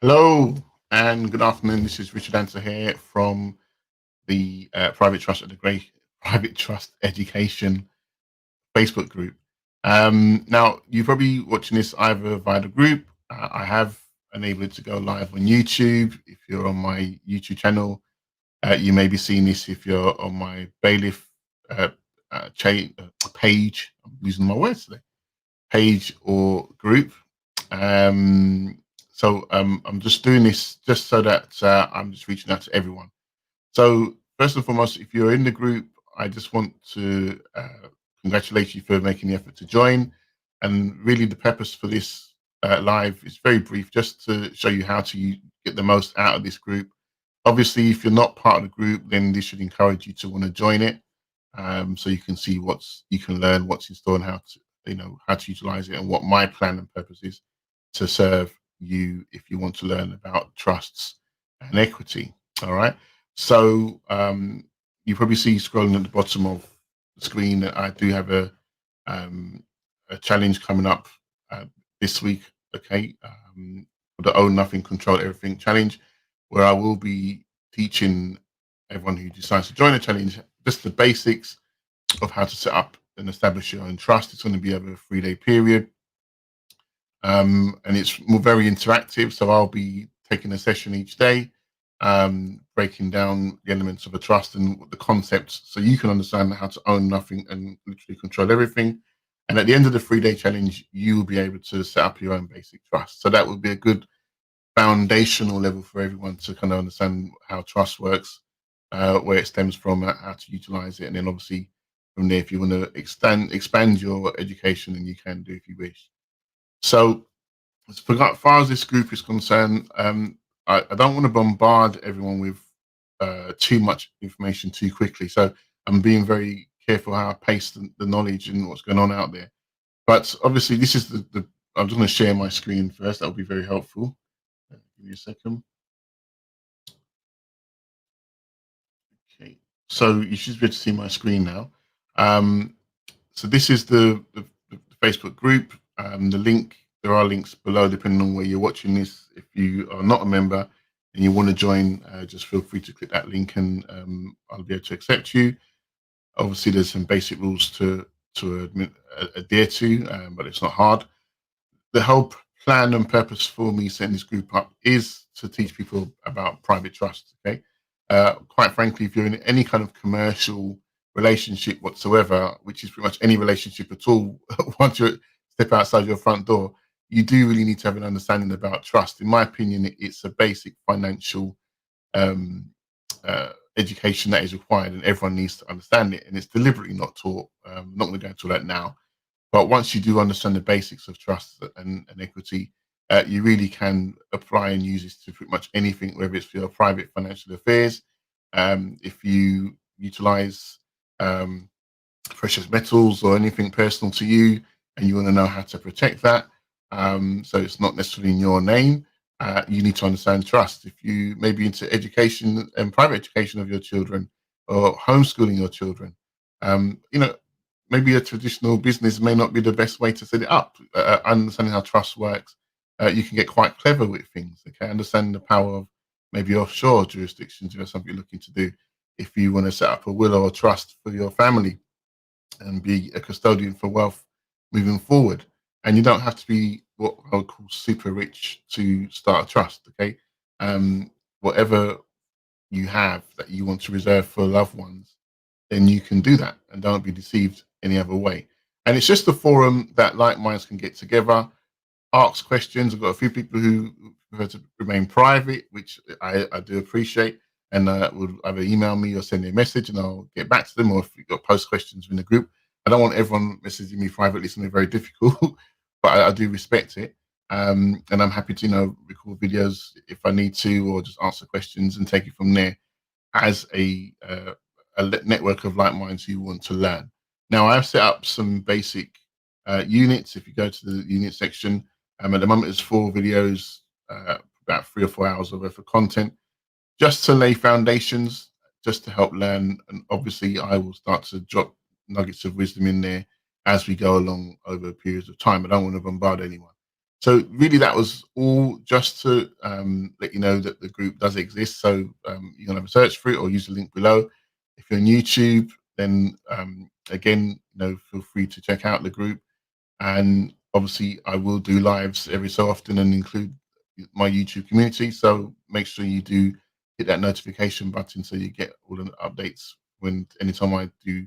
Hello and good afternoon. This is Richard Answer here from the Private Trust at the Great Private Trust Education Facebook group. Now, you're probably watching this either via the group. I have enabled it to go live on YouTube. If you're on my YouTube channel, you may be seeing this if you're on my Bailiff uh, page. I'm losing my words today. Page or group. I'm just doing this just so that I'm just reaching out to everyone. So first and foremost, if you're in the group, I just want to congratulate you for making the effort to join. And really, the purpose for this live is very brief, just to show you how to get the most out of this group. Obviously, if you're not part of the group, then this should encourage you to want to join it, so you can see what's you can learn what's in store and how to utilize it and what my plan and purpose is to serve you if you want to learn about trusts and equity. All right. So you probably see scrolling at the bottom of the screen that I do have um, a challenge coming up uh, this week. Okay, for the Own Nothing, Control Everything challenge, where I will be teaching everyone who decides to join the challenge just the basics of how to set up and establish your own trust. It's going to be over a 3 day period, and it's very interactive. So I'll be taking a session each day, breaking down the elements of a trust and the concepts, so you can understand how to own nothing and literally control everything. And at the end of the 3 day challenge, you will be able to set up your own basic trust. So that would be a good foundational level for everyone to kind of understand how trust works, where it stems from, how to utilize it, and then obviously from there, if you want to expand your education, then you can do if you wish. So as far as this group is concerned, I don't want to bombard everyone with too much information too quickly. So I'm being very careful how I pace the knowledge and what's going on out there. But obviously, this is the I'm just going to share my screen first. That will be very helpful. Give me a second. Okay. So you should be able to see my screen now. Um, so this is the Facebook group. The link, there are links below depending on where you're watching this. If you are not a member and you want to join, just feel free to click that link and I'll be able to accept you. Obviously, there's some basic rules to adhere to, but it's not hard. The whole plan and purpose for me setting this group up is to teach people about private trust. Okay, quite frankly, if you're in any kind of commercial relationship whatsoever, which is pretty much any relationship at all, once you step outside your front door, you do really need to have an understanding about trust. In my opinion, it's a basic financial um, education that is required, and everyone needs to understand it. And it's deliberately not taught. I'm not going to go into that now, but once you do understand the basics of trust and equity, you really can apply and use this to pretty much anything, whether it's for your private financial affairs. If you utilize um, precious metals or anything personal to you, and you want to know how to protect that, so it's not necessarily in your name, you need to understand trust. If you may be into education and private education of your children or homeschooling your children, you know, maybe a traditional business may not be the best way to set it up. Understanding how trust works, you can get quite clever with things. Okay, understanding the power of maybe offshore jurisdictions, you know, something you're looking to do. If you want to set up a will or a trust for your family and be a custodian for wealth moving forward, and you don't have to be what I would call super rich to start a trust. Okay, whatever you have that you want to reserve for loved ones, then you can do that and don't be deceived any other way. And it's just a forum that like minds can get together, ask questions. I've got a few people who prefer to remain private, which I do appreciate, and would either email me or send me a message and I'll get back to them. Or if you've got post questions in the group, I don't want everyone messaging me privately, something very difficult, but I do respect it. And I'm happy to, record videos if I need to, or just answer questions and take it from there as a network of like minds who want to learn. Now, I've set up some basic units. If you go to the unit section, at the moment, there's 4 videos, about 3 or 4 hours worth of content, just to lay foundations, just to help learn. And obviously, I will start to drop nuggets of wisdom in there as we go along over periods of time. I don't want to bombard anyone. So really, that was all just to let you know that the group does exist. So you can have a search for it or use the link below. If you're on YouTube, then again, feel free to check out the group. And obviously, I will do lives every so often and include my YouTube community. So make sure you do hit that notification button so you get all the updates when anytime I do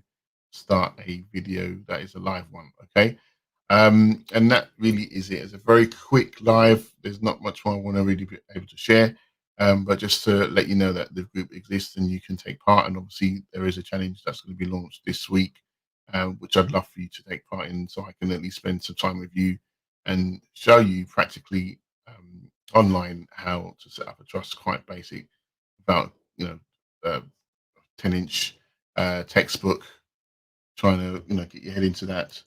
start a video that is a live one. Okay. And that really is it. It's a very quick live. There's not much more I want to really be able to share. But just to let you know that the group exists and you can take part. And obviously, there is a challenge that's going to be launched this week, which I'd love for you to take part in, so I can at least spend some time with you and show you practically online how to set up a trust. Quite basic, about uh, 10-inch textbook. Trying to get your head into that.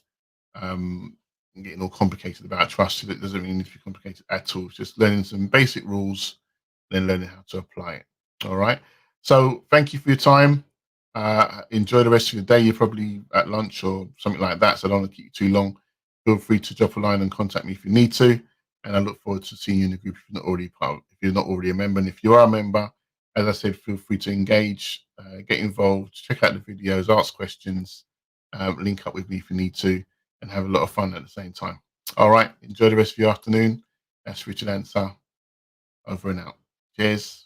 Getting all complicated about trust. It doesn't really need to be complicated at all. It's just learning some basic rules, then learning how to apply it. All right. So thank you for your time. Enjoy the rest of your day. You're probably at lunch or something like that, so I don't want to keep you too long. Feel free to drop a line and contact me if you need to. And I look forward to seeing you in the group if you're not already if you're not already a member. And if you are a member, as I said, feel free to engage, get involved, check out the videos, ask questions, link up with me if you need to, and have a lot of fun at the same time. All right. Enjoy the rest of your afternoon. That's Richard Ansah. Over and out. Cheers.